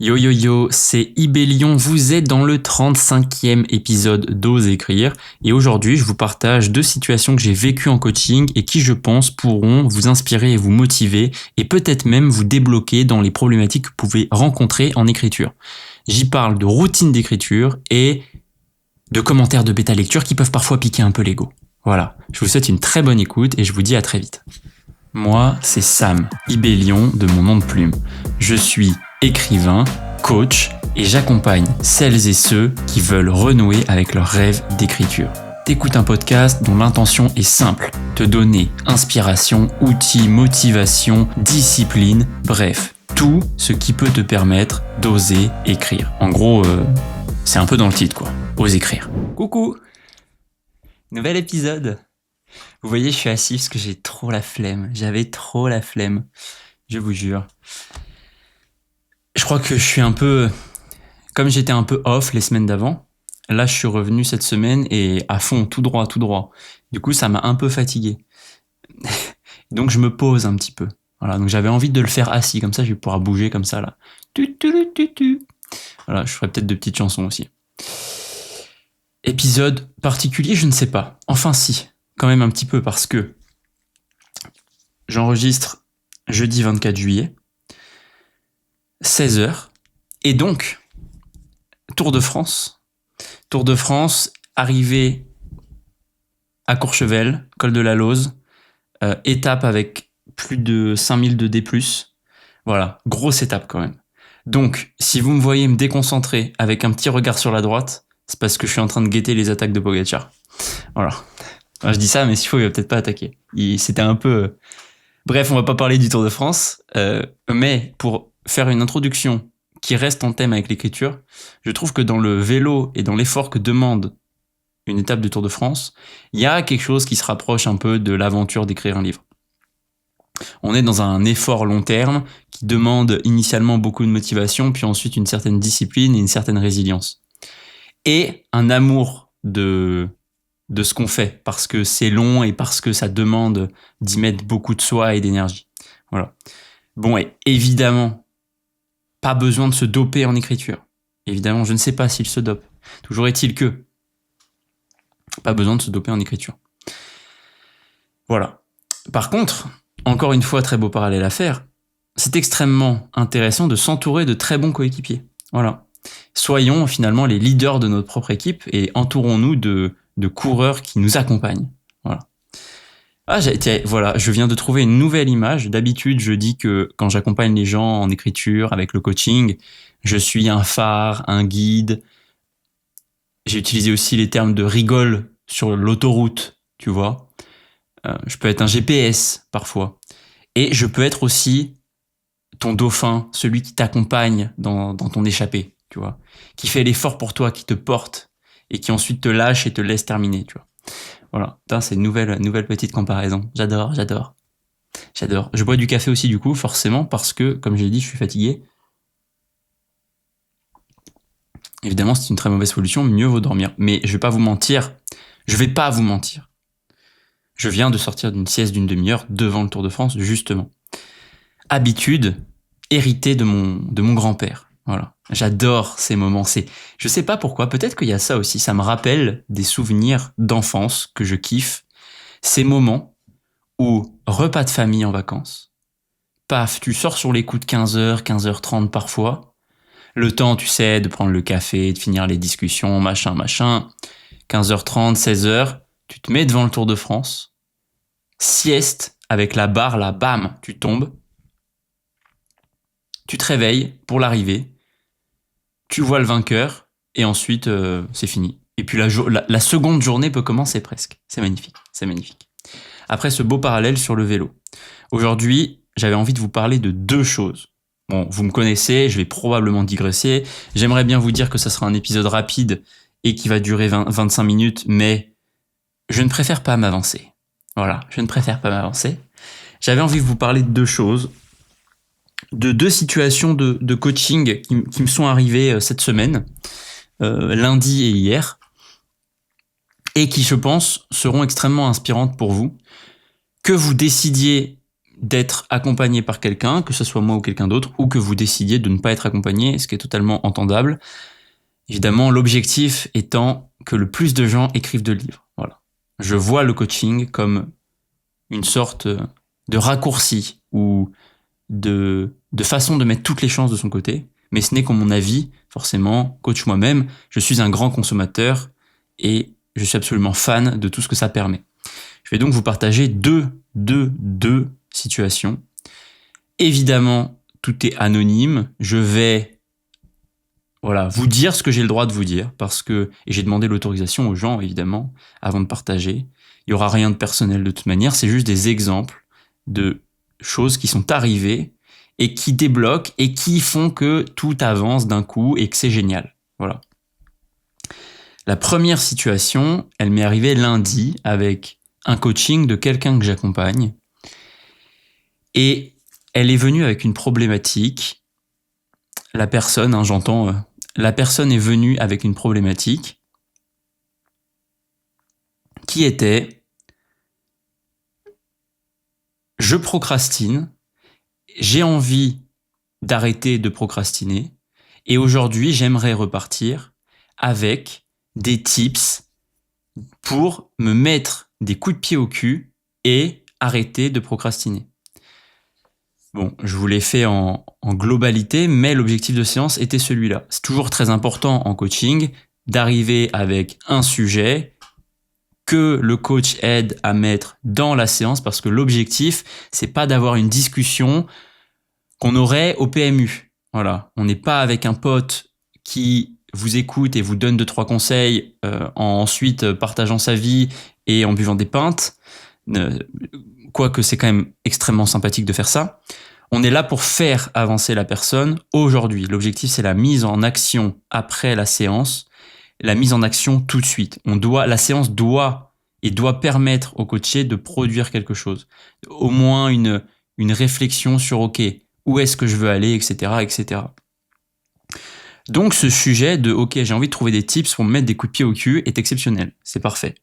Yo yo yo, c'est Ibélion, vous êtes dans le 35e épisode d'Ose écrire et aujourd'hui je vous partage 2 situations que j'ai vécues en coaching et qui je pense pourront vous inspirer et vous motiver et peut-être même vous débloquer dans les problématiques que vous pouvez rencontrer en écriture. J'y parle de routine d'écriture et de commentaires de bêta lecture qui peuvent parfois piquer un peu l'ego. Voilà, je vous souhaite une très bonne écoute et je vous dis à très vite. Moi, c'est Sam, Ibélion de mon nom de plume. Je suis écrivain, coach et j'accompagne celles et ceux qui veulent renouer avec leur rêve d'écriture. T'écoutes un podcast dont l'intention est simple, te donner inspiration, outils, motivation, discipline, bref, tout ce qui peut te permettre d'oser écrire. En gros, c'est un peu dans le titre quoi, ose écrire. Coucou, nouvel épisode. Vous voyez, je suis assis parce que j'ai trop la flemme. J'avais trop la flemme, je vous jure. Je crois que je suis un peu... Comme j'étais un peu off les semaines d'avant, là je suis revenu cette semaine et à fond, tout droit. Du coup, ça m'a un peu fatigué. Donc je me pose un petit peu. Voilà, donc j'avais envie de le faire assis, comme ça je vais pouvoir bouger comme ça là. Voilà, je ferai peut-être de petites chansons aussi. Épisode particulier, je ne sais pas. Enfin si, quand même un petit peu parce que j'enregistre jeudi 24 juillet, 16h, et donc, Tour de France, arrivé à Courchevel, col de la Lauze, étape avec plus de 5000 de D+, voilà, grosse étape quand même. Donc, si vous me voyez me déconcentrer avec un petit regard sur la droite, c'est parce que je suis en train de guetter les attaques de Pogacar. Voilà. Enfin, je dis ça, mais s'il faut, il va peut-être pas attaquer. C'était un peu... Bref, on va pas parler du Tour de France, mais pour faire une introduction qui reste en thème avec l'écriture, je trouve que dans le vélo et dans l'effort que demande une étape du Tour de France, il y a quelque chose qui se rapproche un peu de l'aventure d'écrire un livre. On est dans un effort long terme qui demande initialement beaucoup de motivation, puis ensuite une certaine discipline et une certaine résilience. Et un amour de ce qu'on fait, parce que c'est long et parce que ça demande d'y mettre beaucoup de soi et d'énergie. Voilà. Bon, et évidemment, pas besoin de se doper en écriture. Évidemment, je ne sais pas s'il se dope. Toujours est-il que pas besoin de se doper en écriture. Voilà. Par contre, encore une fois, très beau parallèle à faire, c'est extrêmement intéressant de s'entourer de très bons coéquipiers. Voilà. Soyons finalement les leaders de notre propre équipe et entourons-nous de coureurs qui nous accompagnent. Voilà. Voilà, je viens de trouver une nouvelle image. D'habitude, je dis que quand j'accompagne les gens en écriture, avec le coaching, je suis un phare, un guide. J'ai utilisé aussi les termes de rigole sur l'autoroute, tu vois. Je peux être un GPS, parfois. Et je peux être aussi ton dauphin, celui qui t'accompagne dans ton échappée, tu vois. Qui fait l'effort pour toi, qui te porte, et qui ensuite te lâche et te laisse terminer, tu vois. Voilà, c'est une nouvelle petite comparaison. J'adore. Je bois du café aussi du coup, forcément, parce que, comme j'ai dit, je suis fatigué. Évidemment, c'est une très mauvaise solution, mieux vaut dormir. Mais je vais pas vous mentir. Je viens de sortir d'une sieste d'une demi-heure devant le Tour de France, justement. Habitude héritée de mon grand-père. Voilà. J'adore ces moments. Je sais pas pourquoi, peut-être qu'il y a ça aussi. Ça me rappelle des souvenirs d'enfance que je kiffe. Ces moments où repas de famille en vacances, paf, tu sors sur les coups de 15h, 15h30 parfois. Le temps, tu sais, de prendre le café, de finir les discussions, machin. 15h30, 16h, tu te mets devant le Tour de France. Sieste avec la barre là, bam, tu tombes. Tu te réveilles pour l'arrivée. Tu vois le vainqueur et ensuite c'est fini. Et puis la seconde journée peut commencer presque. C'est magnifique. Après ce beau parallèle sur le vélo. Aujourd'hui, j'avais envie de vous parler de 2 choses. Bon, vous me connaissez, je vais probablement digresser. J'aimerais bien vous dire que ça sera un épisode rapide et qui va durer 25 minutes, mais je ne préfère pas m'avancer. Voilà, J'avais envie de vous parler de 2 choses. De 2 situations de coaching qui me sont arrivées cette semaine, lundi et hier, et qui, je pense, seront extrêmement inspirantes pour vous. Que vous décidiez d'être accompagné par quelqu'un, que ce soit moi ou quelqu'un d'autre, ou que vous décidiez de ne pas être accompagné, ce qui est totalement entendable. Évidemment, l'objectif étant que le plus de gens écrivent de livres. Voilà. Je vois le coaching comme une sorte de raccourci ou de façon de mettre toutes les chances de son côté, mais ce n'est qu'en mon avis, forcément, coach moi-même, je suis un grand consommateur et je suis absolument fan de tout ce que ça permet. Je vais donc vous partager deux situations. Évidemment, tout est anonyme. Je vais vous dire ce que j'ai le droit de vous dire, et j'ai demandé l'autorisation aux gens, évidemment, avant de partager. Il n'y aura rien de personnel de toute manière, c'est juste des exemples de choses qui sont arrivées et qui débloquent et qui font que tout avance d'un coup et que c'est génial. Voilà. La première situation, elle m'est arrivée lundi avec un coaching de quelqu'un que j'accompagne. Et elle est venue avec une problématique. La personne est venue avec une problématique qui était: je procrastine, j'ai envie d'arrêter de procrastiner, et aujourd'hui j'aimerais repartir avec des tips pour me mettre des coups de pied au cul et arrêter de procrastiner. Bon, je vous l'ai fait en globalité, mais l'objectif de séance était celui-là. C'est toujours très important en coaching d'arriver avec un sujet que le coach aide à mettre dans la séance, parce que l'objectif, c'est pas d'avoir une discussion qu'on aurait au PMU. Voilà, on n'est pas avec un pote qui vous écoute et vous donne 2-3 conseils en ensuite partageant sa vie et en buvant des pintes. Quoique c'est quand même extrêmement sympathique de faire ça. On est là pour faire avancer la personne aujourd'hui. L'objectif, c'est la mise en action après la séance, la mise en action tout de suite. La séance doit permettre au coaché de produire quelque chose. Au moins une réflexion sur OK, où est-ce que je veux aller, etc., etc. Donc ce sujet de OK, j'ai envie de trouver des tips pour me mettre des coups de pied au cul est exceptionnel. C'est parfait.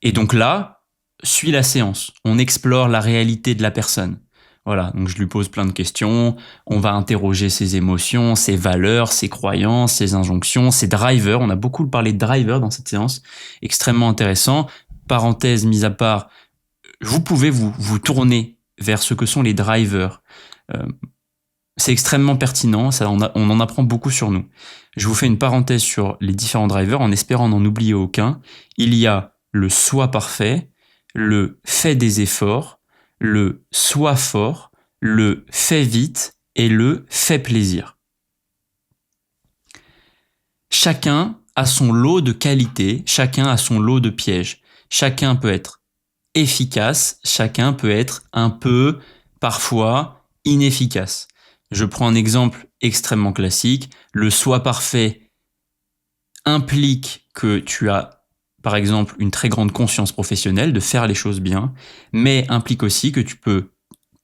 Et donc là, suit la séance. On explore la réalité de la personne. Voilà, donc je lui pose plein de questions, on va interroger ses émotions, ses valeurs, ses croyances, ses injonctions, ses drivers. On a beaucoup parlé de drivers dans cette séance, extrêmement intéressant. Parenthèse mise à part, vous pouvez vous tourner vers ce que sont les drivers. C'est extrêmement pertinent, on en apprend beaucoup sur nous. Je vous fais une parenthèse sur les différents drivers en espérant n'en oublier aucun. Il y a le soi parfait, le fait des efforts, le sois fort, le fais vite et le fais plaisir. Chacun a son lot de qualités, chacun a son lot de pièges. Chacun peut être efficace, chacun peut être un peu, parfois, inefficace. Je prends un exemple extrêmement classique. Le soi parfait implique que tu as, par exemple, une très grande conscience professionnelle de faire les choses bien, mais implique aussi que tu peux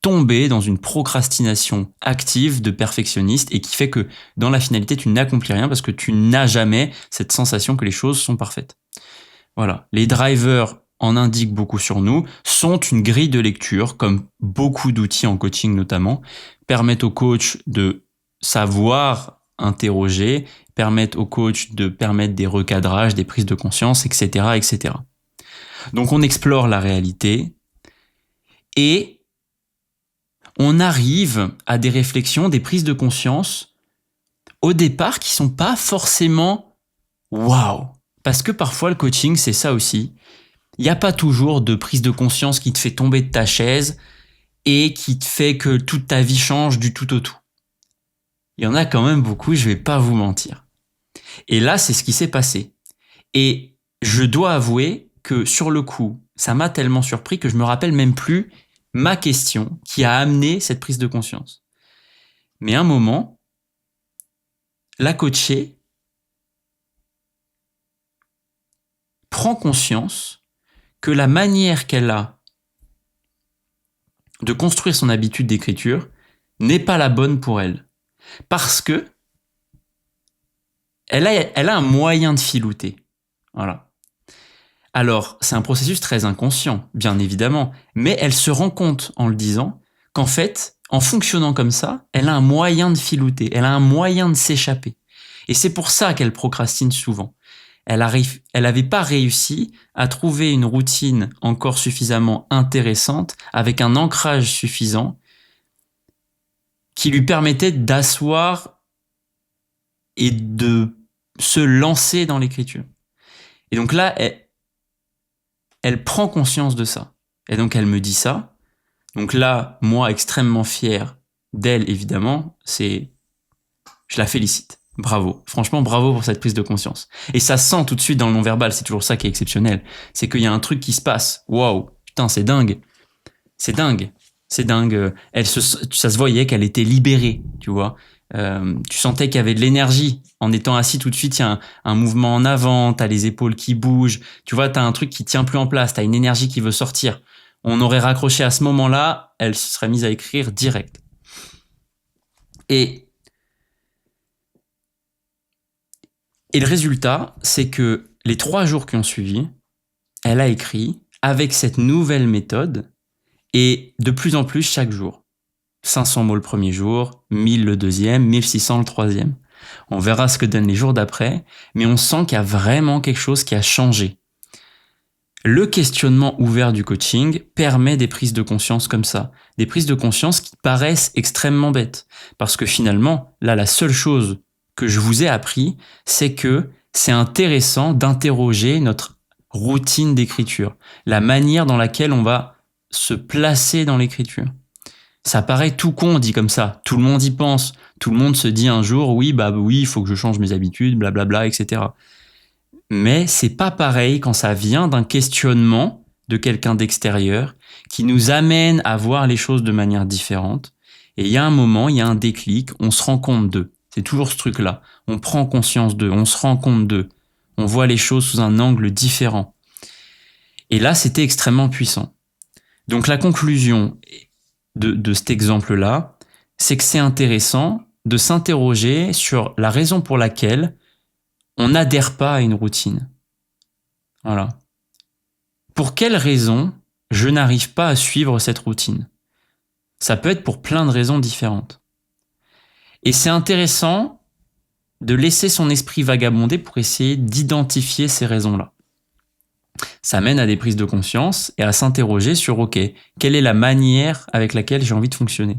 tomber dans une procrastination active de perfectionniste et qui fait que dans la finalité, tu n'accomplis rien parce que tu n'as jamais cette sensation que les choses sont parfaites. Voilà. Les drivers en indiquent beaucoup sur nous, sont une grille de lecture, comme beaucoup d'outils en coaching notamment, permettent au coach de savoir interroger, permettent au coach de permettre des recadrages, des prises de conscience, etc., etc. Donc on explore la réalité et on arrive à des réflexions, des prises de conscience au départ qui sont pas forcément waouh. Parce que parfois le coaching, c'est ça aussi. Il n'y a pas toujours de prise de conscience qui te fait tomber de ta chaise et qui te fait que toute ta vie change du tout au tout. Il y en a quand même beaucoup, je vais pas vous mentir. Et là, c'est ce qui s'est passé. Et je dois avouer que sur le coup, ça m'a tellement surpris que je me rappelle même plus ma question qui a amené cette prise de conscience. Mais à un moment, la coachée prend conscience que la manière qu'elle a de construire son habitude d'écriture n'est pas la bonne pour elle. Parce que elle a un moyen de filouter. Voilà. Alors, c'est un processus très inconscient, bien évidemment, mais elle se rend compte en le disant qu'en fait, en fonctionnant comme ça, elle a un moyen de filouter, elle a un moyen de s'échapper. Et c'est pour ça qu'elle procrastine souvent. Elle n'avait pas réussi à trouver une routine encore suffisamment intéressante, avec un ancrage suffisant, qui lui permettait d'asseoir et de se lancer dans l'écriture. Et donc là, elle prend conscience de ça. Et donc elle me dit ça. Donc là, moi, extrêmement fier d'elle, évidemment, je la félicite. Bravo. Franchement, bravo pour cette prise de conscience. Et ça sent tout de suite dans le non-verbal. C'est toujours ça qui est exceptionnel. C'est qu'il y a un truc qui se passe. Waouh. Putain, c'est dingue. C'est dingue. C'est dingue. Ça se voyait qu'elle était libérée, tu vois. Tu sentais qu'il y avait de l'énergie. En étant assis tout de suite, il y a un mouvement en avant, t'as les épaules qui bougent. Tu vois, t'as un truc qui tient plus en place, t'as une énergie qui veut sortir. On aurait raccroché à ce moment-là, elle se serait mise à écrire direct. Et le résultat, c'est que les 3 jours qui ont suivi, elle a écrit avec cette nouvelle méthode et de plus en plus chaque jour. 500 mots le premier jour, 1000 le deuxième, 1600 le troisième. On verra ce que donnent les jours d'après, mais on sent qu'il y a vraiment quelque chose qui a changé. Le questionnement ouvert du coaching permet des prises de conscience comme ça. Des prises de conscience qui paraissent extrêmement bêtes. Parce que finalement, là, la seule chose que je vous ai appris, c'est que c'est intéressant d'interroger notre routine d'écriture. La manière dans laquelle on va se placer dans l'écriture. Ça paraît tout con dit comme ça. Tout le monde y pense. Tout le monde se dit un jour, oui, il faut que je change mes habitudes, blablabla, etc. Mais c'est pas pareil quand ça vient d'un questionnement de quelqu'un d'extérieur qui nous amène à voir les choses de manière différente. Et il y a un moment, il y a un déclic, on se rend compte d'eux. C'est toujours ce truc-là. On prend conscience d'eux, on se rend compte d'eux. On voit les choses sous un angle différent. Et là, c'était extrêmement puissant. Donc la conclusion de cet exemple-là, c'est que c'est intéressant de s'interroger sur la raison pour laquelle on n'adhère pas à une routine. Voilà. Pour quelle raison je n'arrive pas à suivre cette routine ? Ça peut être pour plein de raisons différentes. Et c'est intéressant de laisser son esprit vagabonder pour essayer d'identifier ces raisons-là. Ça mène à des prises de conscience et à s'interroger sur, ok, quelle est la manière avec laquelle j'ai envie de fonctionner ?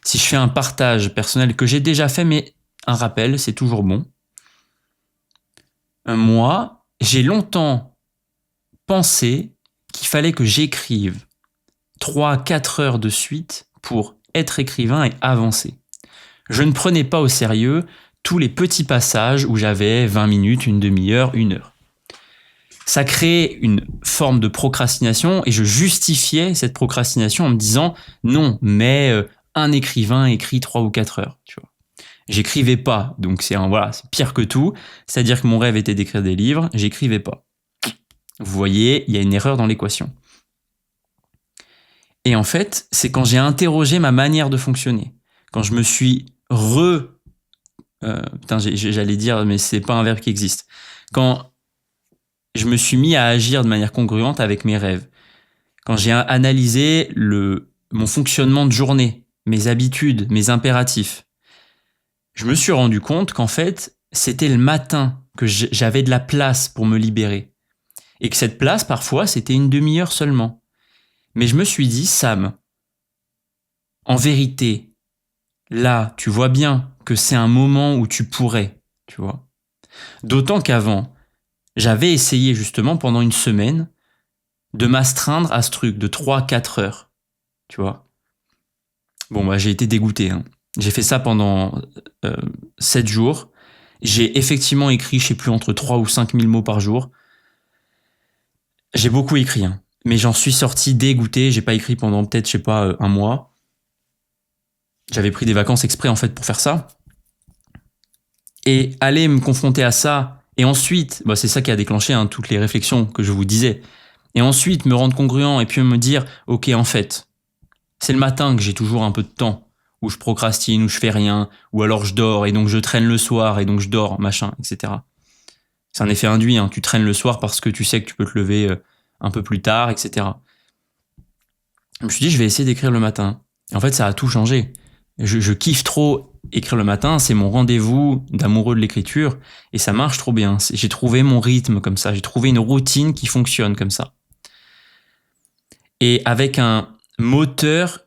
Si je fais un partage personnel que j'ai déjà fait, mais un rappel, c'est toujours bon. Moi, j'ai longtemps pensé qu'il fallait que j'écrive 3-4 heures de suite pour être écrivain et avancer. Je ne prenais pas au sérieux tous les petits passages où j'avais 20 minutes, une demi-heure, 1 heure. Ça créait une forme de procrastination et je justifiais cette procrastination en me disant non, mais un écrivain écrit 3 ou 4 heures, tu vois. J'écrivais pas, donc c'est pire que tout. C'est-à-dire que mon rêve était d'écrire des livres, j'écrivais pas. Vous voyez, il y a une erreur dans l'équation. Et en fait, c'est quand j'ai interrogé ma manière de fonctionner, quand je me suis j'allais dire, mais c'est pas un verbe qui existe. Quand je me suis mis à agir de manière congruente avec mes rêves, quand j'ai analysé mon fonctionnement de journée, mes habitudes, mes impératifs, je me suis rendu compte qu'en fait, c'était le matin que j'avais de la place pour me libérer. Et que cette place, parfois, c'était une demi-heure seulement. Mais je me suis dit, Sam, en vérité, là, tu vois bien que c'est un moment où tu pourrais, tu vois. D'autant qu'avant, j'avais essayé justement pendant une semaine de m'astreindre à ce truc de 3-4 heures, tu vois. Bon, j'ai été dégoûté, hein. J'ai fait ça pendant 7 jours. J'ai effectivement écrit, je sais plus, entre 3 ou 5 000 mots par jour. J'ai beaucoup écrit, hein. Mais j'en suis sorti dégoûté. J'ai pas écrit pendant peut-être, je sais pas, 1 mois. J'avais pris des vacances exprès, en fait, pour faire ça. Et aller me confronter à ça, et ensuite, c'est ça qui a déclenché toutes les réflexions que je vous disais. Et ensuite, me rendre congruent et puis me dire, ok, en fait, c'est le matin que j'ai toujours un peu de temps, où je procrastine, où je fais rien, ou alors je dors et donc je traîne le soir et donc je dors, machin, etc. C'est un effet induit, hein. Tu traînes le soir parce que tu sais que tu peux te lever un peu plus tard, etc. Je me suis dit, je vais essayer d'écrire le matin. Et en fait, ça a tout changé. Je kiffe trop écrire le matin, c'est mon rendez-vous d'amoureux de l'écriture, et ça marche trop bien. J'ai trouvé mon rythme comme ça, j'ai trouvé une routine qui fonctionne comme ça. Et avec un moteur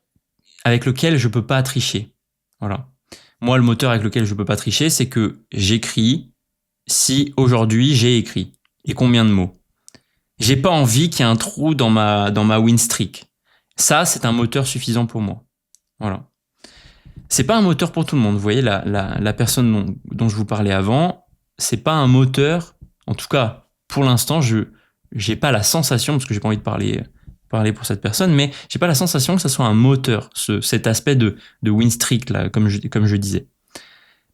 avec lequel je peux pas tricher. Voilà. Moi, le moteur avec lequel je peux pas tricher, c'est que j'écris si aujourd'hui j'ai écrit. Et combien de mots. J'ai pas envie qu'il y ait un trou dans ma win streak. Ça, c'est un moteur suffisant pour moi. Voilà. C'est pas un moteur pour tout le monde. Vous voyez, la personne dont je vous parlais avant, c'est pas un moteur. En tout cas, pour l'instant, je j'ai pas la sensation, parce que j'ai pas envie de parler pour cette personne, mais j'ai pas la sensation que ça soit un moteur, cet aspect de win streak là, comme je disais.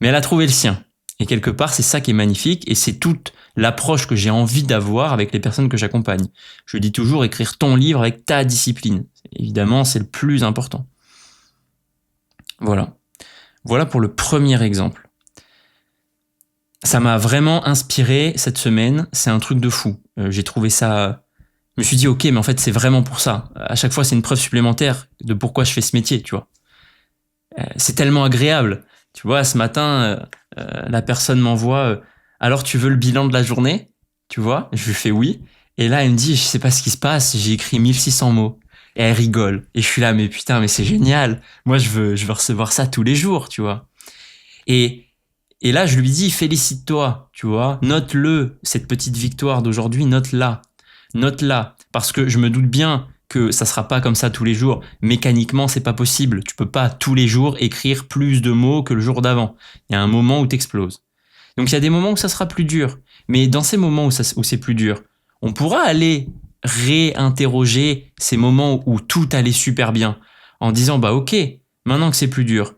Mais elle a trouvé le sien. Et quelque part, c'est ça qui est magnifique, et c'est toute l'approche que j'ai envie d'avoir avec les personnes que j'accompagne. Je dis toujours écrire ton livre avec ta discipline. Évidemment, c'est le plus important. Voilà. Voilà pour le premier exemple. Ça m'a vraiment inspiré cette semaine. C'est un truc de fou. J'ai trouvé ça. Je me suis dit, ok, mais en fait, c'est vraiment pour ça. À chaque fois, c'est une preuve supplémentaire de pourquoi je fais ce métier, tu vois. C'est tellement agréable. Tu vois, ce matin, la personne m'envoie alors tu veux le bilan de la journée? Tu vois, je lui fais oui. Et là, elle me dit, je sais pas ce qui se passe, j'ai écrit 1600 mots. Et elle rigole. Et je suis là, mais putain, mais c'est génial. Moi, je veux recevoir ça tous les jours, tu vois. Et, et là, je lui dis, félicite-toi, tu vois. Note-le, cette petite victoire d'aujourd'hui, note-la. Note-la. Parce que je me doute bien que ça sera pas comme ça tous les jours. Mécaniquement, c'est pas possible. Tu peux pas tous les jours écrire plus de mots que le jour d'avant. Il y a un moment où t'exploses. Donc il y a des moments où ça sera plus dur. Mais dans ces moments où c'est plus dur, on pourra aller réinterroger ces moments où tout allait super bien en disant bah ok, maintenant que c'est plus dur,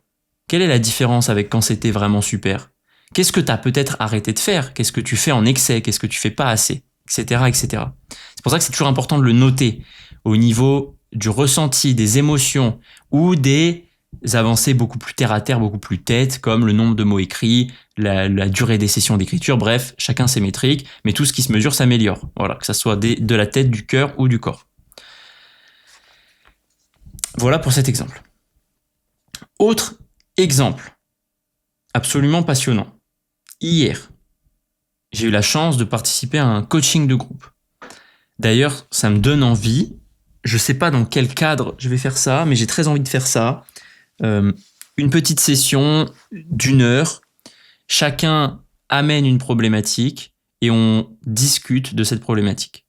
quelle est la différence avec quand c'était vraiment super? Qu'est-ce que tu as peut-être arrêté de faire? Qu'est-ce que tu fais en excès? Qu'est-ce que tu fais pas assez? Etc. etc. C'est pour ça que c'est toujours important de le noter au niveau du ressenti, des émotions ou des avancées beaucoup plus terre à terre, beaucoup plus tête, comme le nombre de mots écrits, la durée des sessions d'écriture, bref, chacun ses métriques, mais tout ce qui se mesure s'améliore. Voilà, que ça soit de la tête, du cœur ou du corps. Voilà pour cet exemple. Autre exemple, absolument passionnant. Hier, j'ai eu la chance de participer à un coaching de groupe. D'ailleurs, ça me donne envie. Je ne sais pas dans quel cadre je vais faire ça, mais j'ai très envie de faire ça. Une petite session d'1 heure. Chacun amène une problématique et on discute de cette problématique.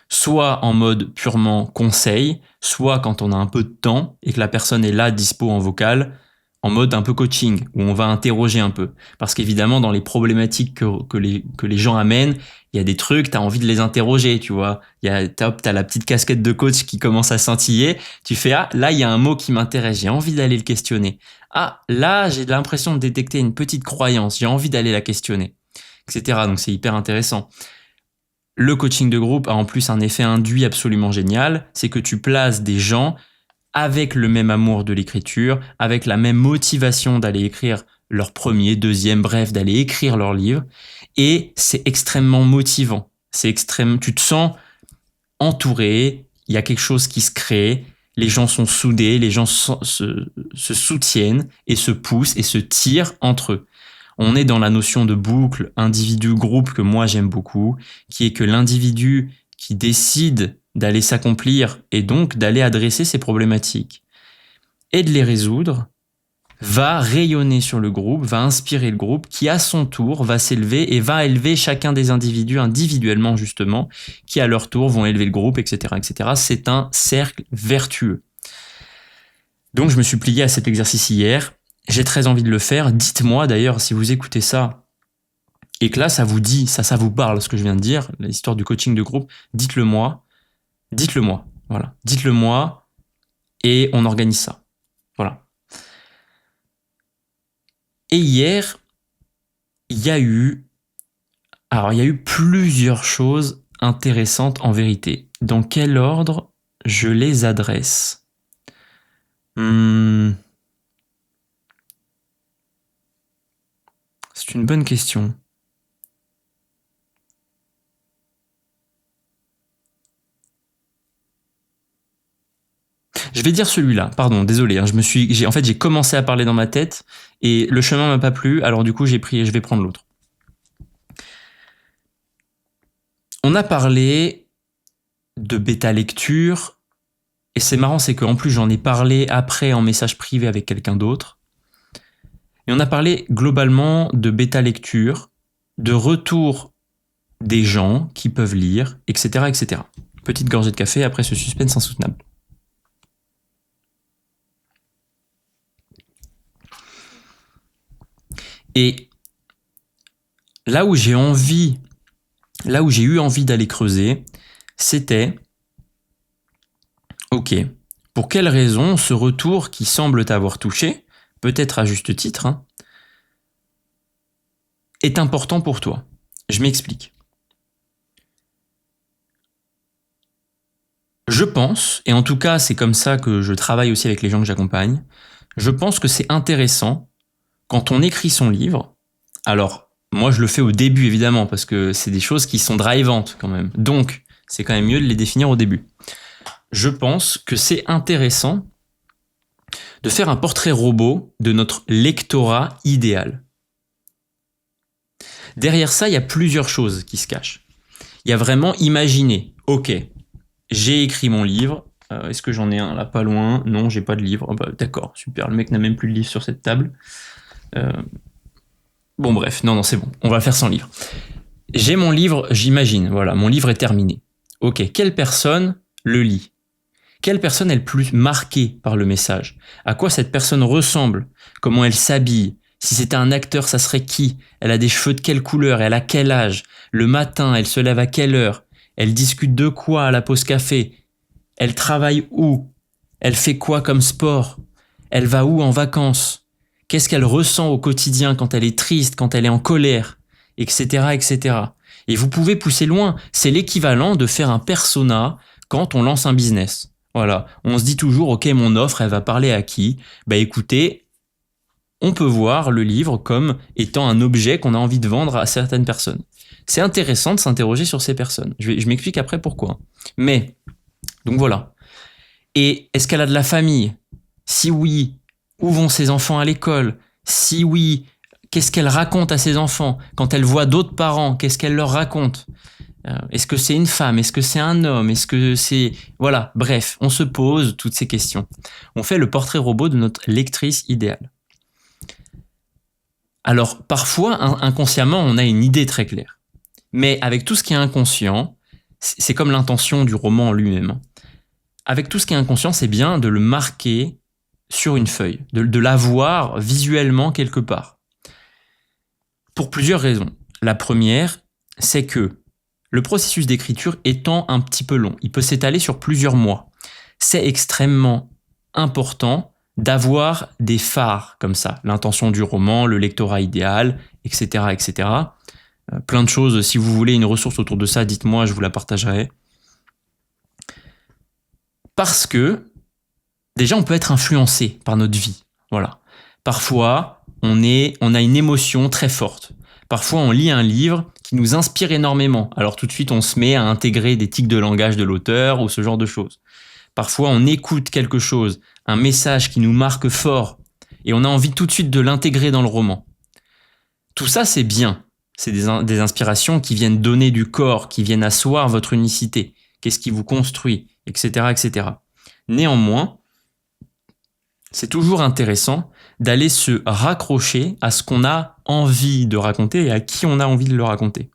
Soit en mode purement conseil, soit quand on a un peu de temps et que la personne est là, dispo en vocal, en mode un peu coaching, où on va interroger un peu. Parce qu'évidemment, dans les problématiques que les gens amènent, il y a des trucs, tu as envie de les interroger, tu vois. T'as la petite casquette de coach qui commence à scintiller. Tu fais, ah, là, il y a un mot qui m'intéresse, j'ai envie d'aller le questionner. Ah, là, j'ai l'impression de détecter une petite croyance, j'ai envie d'aller la questionner, etc. Donc, c'est hyper intéressant. Le coaching de groupe a en plus un effet induit absolument génial, c'est que tu places des gens avec le même amour de l'écriture, avec la même motivation d'aller écrire leur premier, deuxième, bref, d'aller écrire leur livre. Et c'est extrêmement motivant. Tu te sens entouré, il y a quelque chose qui se crée, les gens sont soudés, les gens se soutiennent et se poussent et se tirent entre eux. On est dans la notion de boucle individu-groupe que moi j'aime beaucoup, qui est que l'individu qui décide d'aller s'accomplir et donc d'aller adresser ses problématiques et de les résoudre, va rayonner sur le groupe, va inspirer le groupe qui à son tour va s'élever et va élever chacun des individus individuellement justement, qui à leur tour vont élever le groupe, etc. etc. C'est un cercle vertueux. Donc je me suis plié à cet exercice hier, j'ai très envie de le faire. Dites-moi d'ailleurs si vous écoutez ça et que là ça vous dit, ça vous parle ce que je viens de dire, l'histoire du coaching de groupe, dites-le moi, voilà, dites-le moi et on organise ça. Voilà. Et hier, il y a eu plusieurs choses intéressantes en vérité. Dans quel ordre je les adresse? C'est une bonne question. Je vais dire celui-là, pardon, désolé, hein, j'ai commencé à parler dans ma tête et le chemin m'a pas plu, alors du coup je vais prendre l'autre. On a parlé de bêta lecture et c'est marrant, c'est qu'en plus j'en ai parlé après en message privé avec quelqu'un d'autre. Et on a parlé globalement de bêta lecture, de retour des gens qui peuvent lire, etc., etc. Petite gorgée de café après ce suspense insoutenable. Et là où j'ai eu envie d'aller creuser, c'était, ok, pour quelle raison ce retour qui semble t'avoir touché, peut-être à juste titre, hein, est important pour toi. Je m'explique. Je pense, et en tout cas c'est comme ça que je travaille aussi avec les gens que j'accompagne, je pense que c'est intéressant quand on écrit son livre. Alors, moi je le fais au début évidemment, parce que c'est des choses qui sont drivantes quand même. Donc, c'est quand même mieux de les définir au début. Je pense que c'est intéressant de faire un portrait robot de notre lectorat idéal. Derrière ça, il y a plusieurs choses qui se cachent. Il y a vraiment imaginer, ok, j'ai écrit mon livre, est-ce que j'en ai un là pas loin? Non, j'ai pas de livre. Oh bah, d'accord, super, le mec n'a même plus de livre sur cette table. Bon bref, non, c'est bon, on va le faire sans livre. J'ai mon livre, j'imagine, voilà, mon livre est terminé. Ok, quelle personne le lit? Quelle personne est le plus marquée par le message? À quoi cette personne ressemble? Comment elle s'habille? Si c'était un acteur, ça serait qui? Elle a des cheveux de quelle couleur? Elle a quel âge? Le matin, elle se lève à quelle heure? Elle discute de quoi à la pause café? Elle travaille où? Elle fait quoi comme sport? Elle va où en vacances? Qu'est-ce qu'elle ressent au quotidien quand elle est triste, quand elle est en colère? Etc., etc. Et vous pouvez pousser loin. C'est l'équivalent de faire un persona quand on lance un business. Voilà, on se dit toujours, ok, mon offre, elle va parler à qui? Bah écoutez, on peut voir le livre comme étant un objet qu'on a envie de vendre à certaines personnes. C'est intéressant de s'interroger sur ces personnes. Je m'explique après pourquoi. Mais, donc voilà. Et est-ce qu'elle a de la famille? Si oui, où vont ses enfants à l'école? Si oui, qu'est-ce qu'elle raconte à ses enfants? Quand elle voit d'autres parents, qu'est-ce qu'elle leur raconte? Est-ce que c'est une femme? Est-ce que c'est un homme? Est-ce que c'est... Voilà, bref, on se pose toutes ces questions. On fait le portrait robot de notre lectrice idéale. Alors, parfois, inconsciemment, on a une idée très claire. Mais avec tout ce qui est inconscient, c'est comme l'intention du roman en lui-même. Avec tout ce qui est inconscient, c'est bien de le marquer sur une feuille, de l'avoir visuellement quelque part. Pour plusieurs raisons. La première, c'est que le processus d'écriture étant un petit peu long, il peut s'étaler sur plusieurs mois. C'est extrêmement important d'avoir des phares comme ça, l'intention du roman, le lectorat idéal, etc., etc. Plein de choses, si vous voulez une ressource autour de ça, dites-moi, je vous la partagerai. Parce que, déjà, on peut être influencé par notre vie. Voilà. Parfois, on a une émotion très forte. Parfois, on lit un livre qui nous inspire énormément. Alors tout de suite, on se met à intégrer des tics de langage de l'auteur ou ce genre de choses. Parfois, on écoute quelque chose, un message qui nous marque fort, et on a envie tout de suite de l'intégrer dans le roman. Tout ça, c'est bien. C'est des inspirations qui viennent donner du corps, qui viennent asseoir votre unicité. Qu'est-ce qui vous construit, etc., etc. Néanmoins, c'est toujours intéressant d'aller se raccrocher à ce qu'on a envie de raconter et à qui on a envie de le raconter.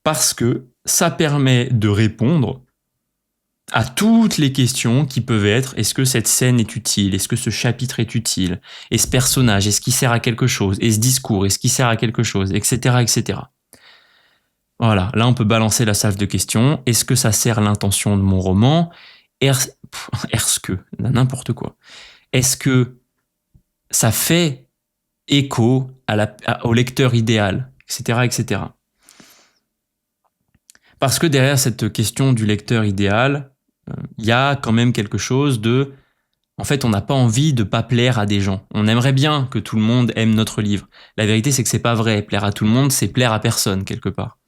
Parce que ça permet de répondre à toutes les questions qui peuvent être: est-ce que cette scène est utile? Est-ce que ce chapitre est utile? Et ce personnage, est-ce qu'il sert à quelque chose? Et ce discours, est-ce qu'il sert à quelque chose? Etc., etc. Voilà, là on peut balancer la salve de questions. Est-ce que ça sert l'intention de mon roman? Est-ce que, n'importe quoi. Est-ce que ça fait écho au lecteur idéal, etc., etc. Parce que derrière cette question du lecteur idéal, il y a quand même quelque chose de... En fait, on n'a pas envie de pas plaire à des gens. On aimerait bien que tout le monde aime notre livre. La vérité, c'est que c'est pas vrai. Plaire à tout le monde, c'est plaire à personne, quelque part.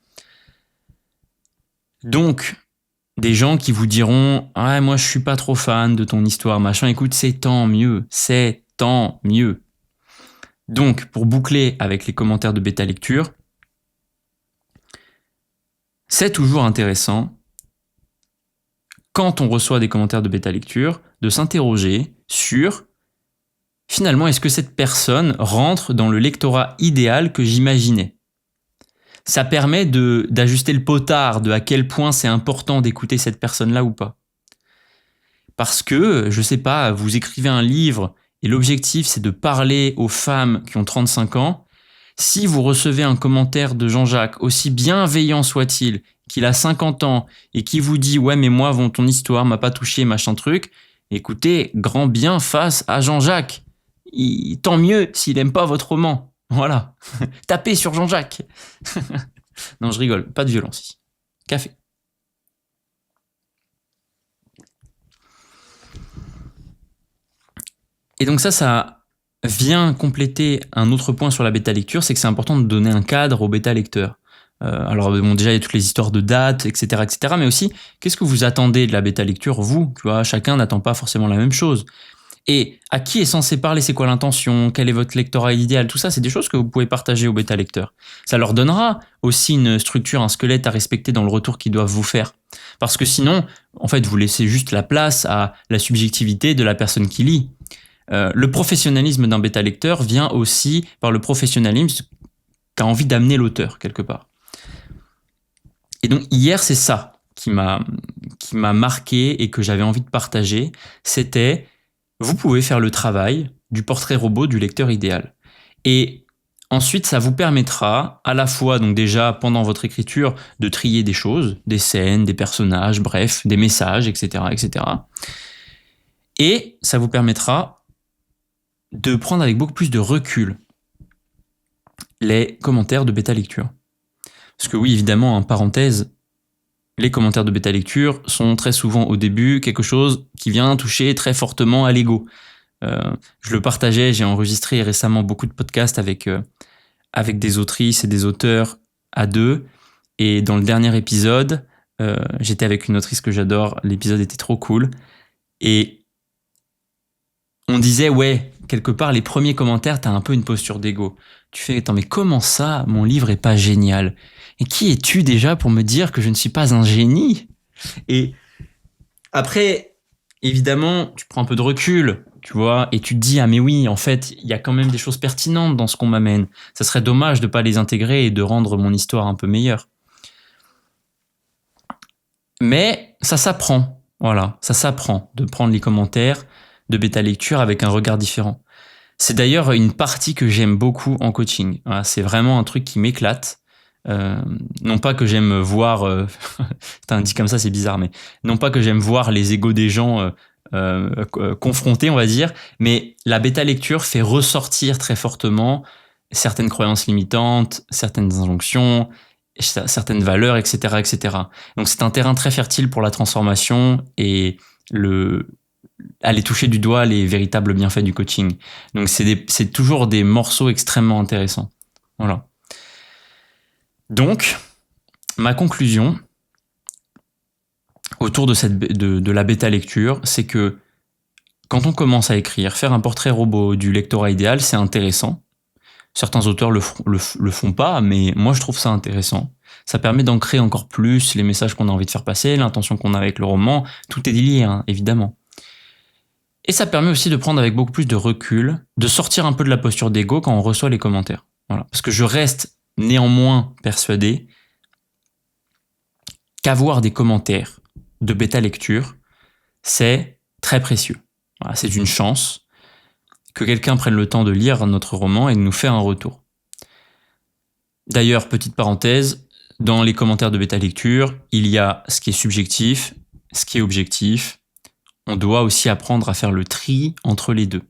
Donc, des gens qui vous diront « Ah, moi je suis pas trop fan de ton histoire, machin, écoute, c'est tant mieux, c'est tant mieux ». Donc, pour boucler avec les commentaires de bêta lecture, c'est toujours intéressant, quand on reçoit des commentaires de bêta lecture, de s'interroger sur finalement, est-ce que cette personne rentre dans le lectorat idéal que j'imaginais ? Ça permet d'ajuster le potard de à quel point c'est important d'écouter cette personne-là ou pas. Parce que, je sais pas, vous écrivez un livre et l'objectif c'est de parler aux femmes qui ont 35 ans. Si vous recevez un commentaire de Jean-Jacques, aussi bienveillant soit-il, qu'il a 50 ans et qui vous dit « Ouais, mais moi, ton histoire m'a pas touché, machin truc », écoutez, grand bien face à Jean-Jacques. Tant mieux s'il aime pas votre roman. Voilà. Tapez sur Jean-Jacques. Non, je rigole. Pas de violence ici. Café. Et donc ça vient compléter un autre point sur la bêta lecture, c'est que c'est important de donner un cadre au bêta lecteur. Alors bon, déjà il y a toutes les histoires de dates, etc., etc. Mais aussi, qu'est-ce que vous attendez de la bêta lecture, vous ? Tu vois, chacun n'attend pas forcément la même chose. Et à qui est censé parler, c'est quoi l'intention, quel est votre lectorat idéal, tout ça, c'est des choses que vous pouvez partager au bêta lecteur. Ça leur donnera aussi une structure, un squelette à respecter dans le retour qu'ils doivent vous faire. Parce que sinon, en fait, vous laissez juste la place à la subjectivité de la personne qui lit. Le professionnalisme d'un bêta lecteur vient aussi par le professionnalisme qu'a envie d'amener l'auteur, quelque part. Et donc hier, c'est ça qui m'a marqué et que j'avais envie de partager, c'était vous pouvez faire le travail du portrait robot du lecteur idéal. Et ensuite, ça vous permettra à la fois, donc déjà pendant votre écriture, de trier des choses, des scènes, des personnages, bref, des messages, etc., etc. Et ça vous permettra de prendre avec beaucoup plus de recul les commentaires de bêta lecture. Parce que oui, évidemment, en parenthèse, les commentaires de bêta lecture sont très souvent au début quelque chose qui vient toucher très fortement à l'ego. Je le partageais, j'ai enregistré récemment beaucoup de podcasts avec des autrices et des auteurs à deux. Et dans le dernier épisode, j'étais avec une autrice que j'adore, l'épisode était trop cool. Et on disait, ouais, quelque part, les premiers commentaires, t'as un peu une posture d'ego. Tu fais, attends, mais comment ça, mon livre est pas génial ? Et qui es-tu déjà pour me dire que je ne suis pas un génie ? Et après, évidemment, tu prends un peu de recul, tu vois, et tu te dis, ah mais oui, en fait, il y a quand même des choses pertinentes dans ce qu'on m'amène. Ça serait dommage de pas les intégrer et de rendre mon histoire un peu meilleure. Mais ça s'apprend, voilà, ça s'apprend de prendre les commentaires de bêta lecture avec un regard différent. C'est d'ailleurs une partie que j'aime beaucoup en coaching. Voilà, c'est vraiment un truc qui m'éclate. Non pas que j'aime voir, dit comme ça c'est bizarre, mais non pas que j'aime voir les égos des gens confrontés, on va dire, mais la bêta lecture fait ressortir très fortement certaines croyances limitantes, certaines injonctions, certaines valeurs, etc., etc. Donc c'est un terrain très fertile pour la transformation et aller toucher du doigt les véritables bienfaits du coaching. Donc c'est toujours des morceaux extrêmement intéressants. Voilà. Donc, ma conclusion autour de la bêta lecture, c'est que quand on commence à écrire, faire un portrait robot du lectorat idéal, c'est intéressant. Certains auteurs le font pas, mais moi je trouve ça intéressant. Ça permet d'ancrer encore plus les messages qu'on a envie de faire passer, l'intention qu'on a avec le roman. Tout est lié, hein, évidemment. Et ça permet aussi de prendre avec beaucoup plus de recul, de sortir un peu de la posture d'ego quand on reçoit les commentaires. Voilà. Parce que je reste néanmoins persuadé qu'avoir des commentaires de bêta lecture, c'est très précieux. Voilà, c'est une chance que quelqu'un prenne le temps de lire notre roman et de nous faire un retour. D'ailleurs, petite parenthèse, dans les commentaires de bêta lecture, il y a ce qui est subjectif, ce qui est objectif. On doit aussi apprendre à faire le tri entre les deux.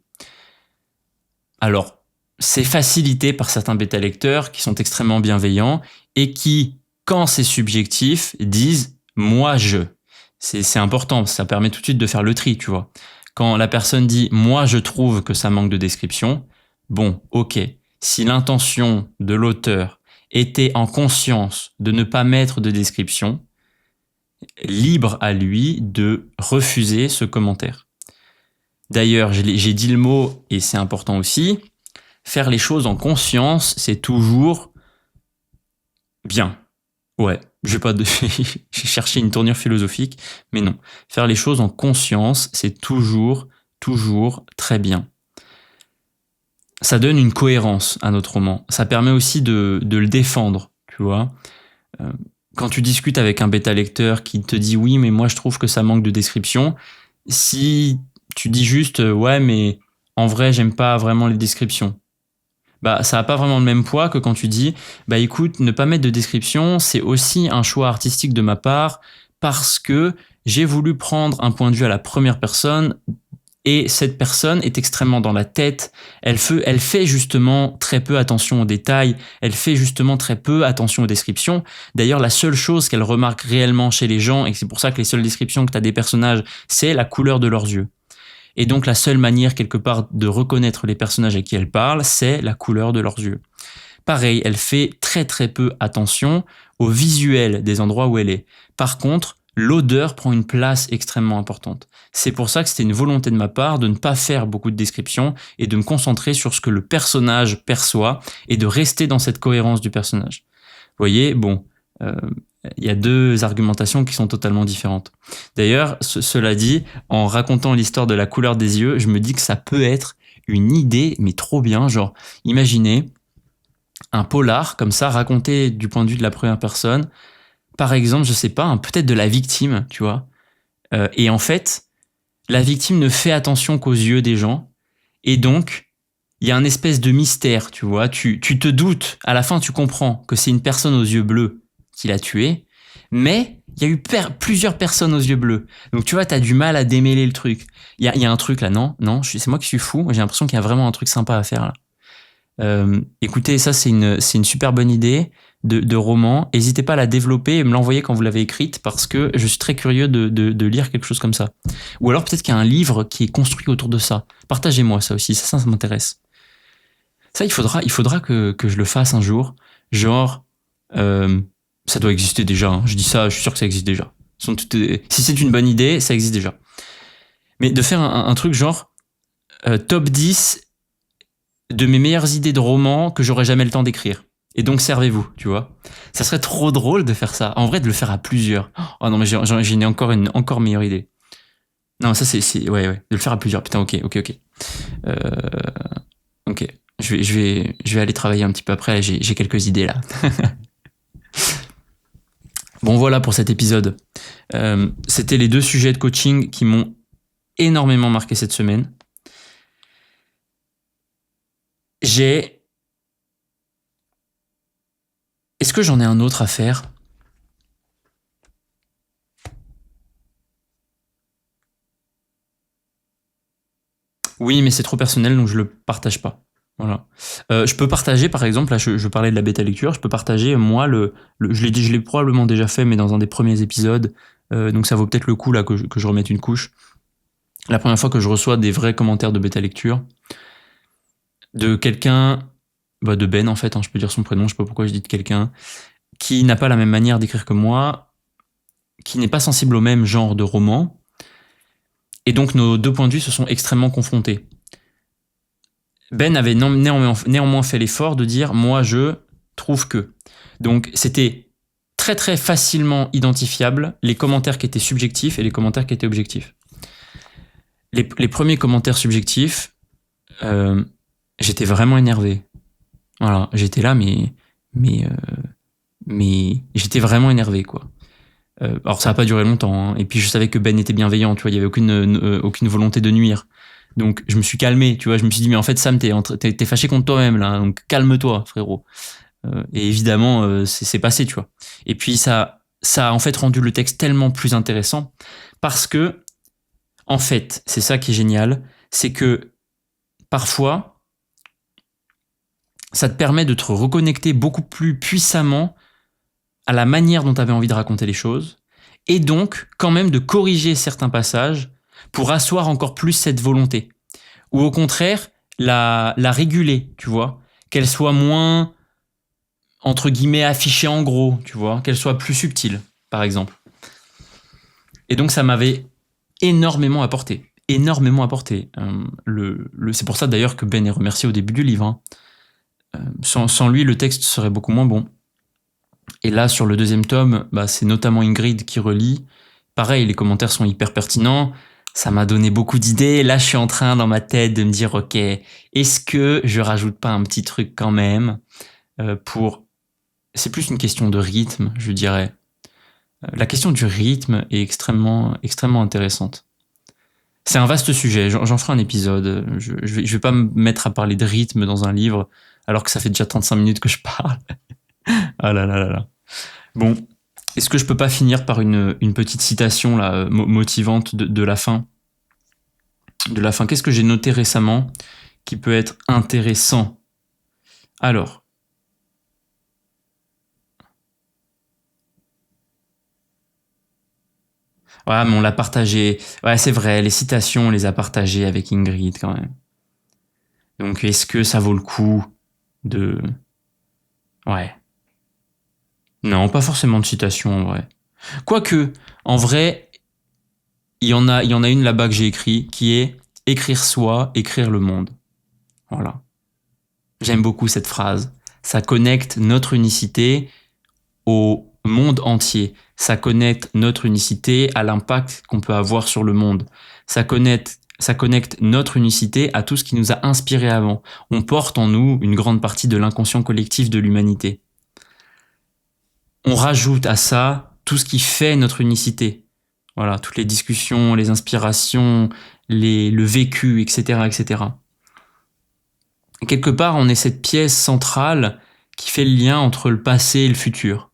Alors, c'est facilité par certains bêta-lecteurs qui sont extrêmement bienveillants et qui, quand c'est subjectif, disent « moi, je ». C'est important, ça permet tout de suite de faire le tri, tu vois. Quand la personne dit « moi, je trouve que ça manque de description », bon, ok, si l'intention de l'auteur était en conscience de ne pas mettre de description, libre à lui de refuser ce commentaire. D'ailleurs, j'ai dit le mot, et c'est important aussi, faire les choses en conscience, c'est toujours bien. Ouais, j'ai cherché une tournure philosophique, mais non. Faire les choses en conscience, c'est toujours très bien. Ça donne une cohérence à notre roman. Ça permet aussi de le défendre, tu vois. Quand tu discutes avec un bêta-lecteur qui te dit « oui, mais moi je trouve que ça manque de description », si tu dis juste « ouais, mais en vrai, j'aime pas vraiment les descriptions », bah ça n'a pas vraiment le même poids que quand tu dis « bah écoute, ne pas mettre de description, c'est aussi un choix artistique de ma part parce que j'ai voulu prendre un point de vue à la première personne et cette personne est extrêmement dans la tête, elle fait justement très peu attention aux détails, elle fait justement très peu attention aux descriptions. D'ailleurs, la seule chose qu'elle remarque réellement chez les gens, et c'est pour ça que les seules descriptions que tu as des personnages, c'est la couleur de leurs yeux. Et donc la seule manière quelque part de reconnaître les personnages à qui elle parle, c'est la couleur de leurs yeux. Pareil, elle fait très peu attention au visuel des endroits où elle est. Par contre, l'odeur prend une place extrêmement importante. C'est pour ça que c'était une volonté de ma part de ne pas faire beaucoup de descriptions et de me concentrer sur ce que le personnage perçoit et de rester dans cette cohérence du personnage. Vous voyez, bon, il y a deux argumentations qui sont totalement différentes. D'ailleurs, cela dit, en racontant l'histoire de la couleur des yeux, je me dis que ça peut être une idée, mais trop bien. Genre, imaginez un polar comme ça, raconté du point de vue de la première personne. Par exemple, je sais pas, peut-être de la victime, tu vois. Et en fait, la victime ne fait attention qu'aux yeux des gens. Et donc, il y a un espèce de mystère, tu vois. Tu te doutes, à la fin, tu comprends que c'est une personne aux yeux bleus qui l'a tué. Mais il y a eu plusieurs personnes aux yeux bleus. Donc, tu vois, t'as du mal à démêler le truc. Il y a un truc là, non, c'est moi qui suis fou. J'ai l'impression qu'il y a vraiment un truc sympa à faire là. Écoutez, ça c'est une super bonne idée de roman. N'hésitez pas à la développer et me l'envoyer quand vous l'avez écrite parce que je suis très curieux de lire quelque chose comme ça. Ou alors peut-être qu'il y a un livre qui est construit autour de ça. Partagez-moi ça aussi, ça m'intéresse. Ça, il faudra que je le fasse un jour. Genre, ça doit exister déjà. Hein. Je dis ça, je suis sûr que ça existe déjà. Si c'est une bonne idée, ça existe déjà. Mais de faire un truc genre top 10 de mes meilleures idées de romans que j'aurais jamais le temps d'écrire. Et donc servez-vous, tu vois. Ça serait trop drôle de faire ça. En vrai, de le faire à plusieurs. Oh non, mais j'ai une encore meilleure idée. Non, ça c'est ouais, de le faire à plusieurs. Putain, ok. Ok. Je vais aller travailler un petit peu après. J'ai quelques idées là. Bon, voilà pour cet épisode. C'était les deux sujets de coaching qui m'ont énormément marqué cette semaine. Est-ce que j'en ai un autre à faire ? Oui, mais c'est trop personnel, donc je le partage pas. Voilà. Je peux partager, par exemple, là, je parlais de la bêta lecture, je peux partager, moi, je l'ai probablement déjà fait, mais dans un des premiers épisodes, donc ça vaut peut-être le coup là que je remette une couche. La première fois que je reçois des vrais commentaires de bêta lecture, de quelqu'un, de Ben en fait, je peux dire son prénom, je sais pas pourquoi je dis de quelqu'un, qui n'a pas la même manière d'écrire que moi, qui n'est pas sensible au même genre de roman, et donc nos deux points de vue se sont extrêmement confrontés. Ben avait néanmoins fait l'effort de dire « moi je trouve que ». Donc c'était très facilement identifiable les commentaires qui étaient subjectifs et les commentaires qui étaient objectifs. Les premiers commentaires subjectifs, j'étais vraiment énervé. Voilà, j'étais là mais j'étais vraiment énervé quoi. Alors ça n'a pas duré longtemps, hein. Et puis je savais que Ben était bienveillant, tu vois, il y avait aucune volonté de nuire. Donc je me suis calmé, tu vois, je me suis dit mais en fait Sam t'es fâché contre toi-même là, donc calme-toi frérot. Et évidemment c'est passé, tu vois. Et puis ça a en fait rendu le texte tellement plus intéressant parce que en fait c'est ça qui est génial, c'est que parfois ça te permet de te reconnecter beaucoup plus puissamment à la manière dont tu avais envie de raconter les choses, et donc quand même de corriger certains passages pour asseoir encore plus cette volonté. Ou au contraire, la réguler, tu vois, qu'elle soit moins, entre guillemets, affichée en gros, tu vois, qu'elle soit plus subtile, par exemple. Et donc ça m'avait énormément apporté. Énormément apporté. C'est pour ça d'ailleurs que Ben est remercié au début du livre. Hein. Sans lui, le texte serait beaucoup moins bon. Et là, sur le deuxième tome, c'est notamment Ingrid qui relit. Pareil, les commentaires sont hyper pertinents. Ça m'a donné beaucoup d'idées. Là, je suis en train, dans ma tête, de me dire, ok, est-ce que je rajoute pas un petit truc quand même pour... C'est plus une question de rythme, je dirais. La question du rythme est extrêmement, extrêmement intéressante. C'est un vaste sujet, j'en ferai un épisode. Je vais pas me mettre à parler de rythme dans un livre, alors que ça fait déjà 35 minutes que je parle. Ah là là là là. Bon, est-ce que je peux pas finir par une petite citation là, motivante de la fin? De la fin, qu'est-ce que j'ai noté récemment qui peut être intéressant? Alors... Ouais, mais on l'a partagé. Ouais, c'est vrai, les citations, on les a partagées avec Ingrid quand même. Donc, est-ce que ça vaut le coup de... Ouais. Non, pas forcément de citation en vrai. Quoique, en vrai, il y en a une là-bas que j'ai écrit qui est écrire soi, écrire le monde. Voilà. J'aime beaucoup cette phrase. Ça connecte notre unicité au monde entier. Ça connecte notre unicité à l'impact qu'on peut avoir sur le monde. Ça connecte notre unicité à tout ce qui nous a inspiré avant. On porte en nous une grande partie de l'inconscient collectif de l'humanité. On rajoute à ça tout ce qui fait notre unicité. Voilà, toutes les discussions, les inspirations, le vécu, etc., etc. Et quelque part, on est cette pièce centrale qui fait le lien entre le passé et le futur.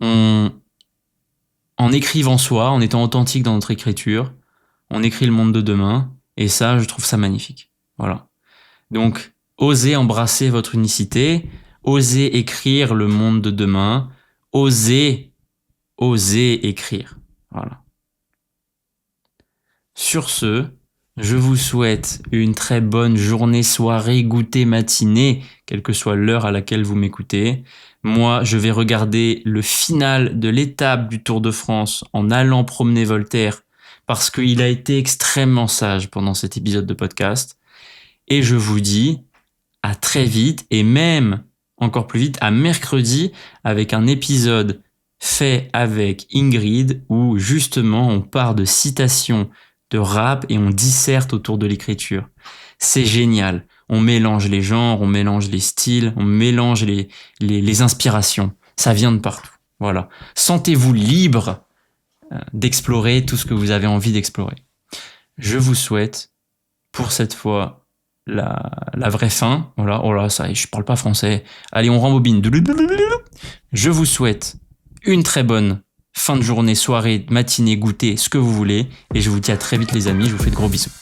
En écrivant soi, en étant authentique dans notre écriture, on écrit le monde de demain, et ça, je trouve ça magnifique. Voilà. Donc, osez embrasser votre unicité, osez écrire le monde de demain, osez écrire. Voilà. Sur ce, je vous souhaite une très bonne journée, soirée, goûter, matinée, quelle que soit l'heure à laquelle vous m'écoutez. Moi, je vais regarder le final de l'étape du Tour de France en allant promener Voltaire parce qu'il a été extrêmement sage pendant cet épisode de podcast. Et je vous dis à très vite et même encore plus vite à mercredi avec un épisode fait avec Ingrid où justement on part de citations de rap et on disserte autour de l'écriture. C'est génial. On mélange les genres, on mélange les styles, on mélange les inspirations. Ça vient de partout. Voilà. Sentez-vous libre d'explorer tout ce que vous avez envie d'explorer. Je vous souhaite, pour cette fois, la vraie fin. Voilà. Oh là, ça y est, je parle pas français. Allez, on rembobine. Je vous souhaite une très bonne fin de journée, soirée, matinée, goûter, ce que vous voulez. Et je vous dis à très vite les amis, je vous fais de gros bisous.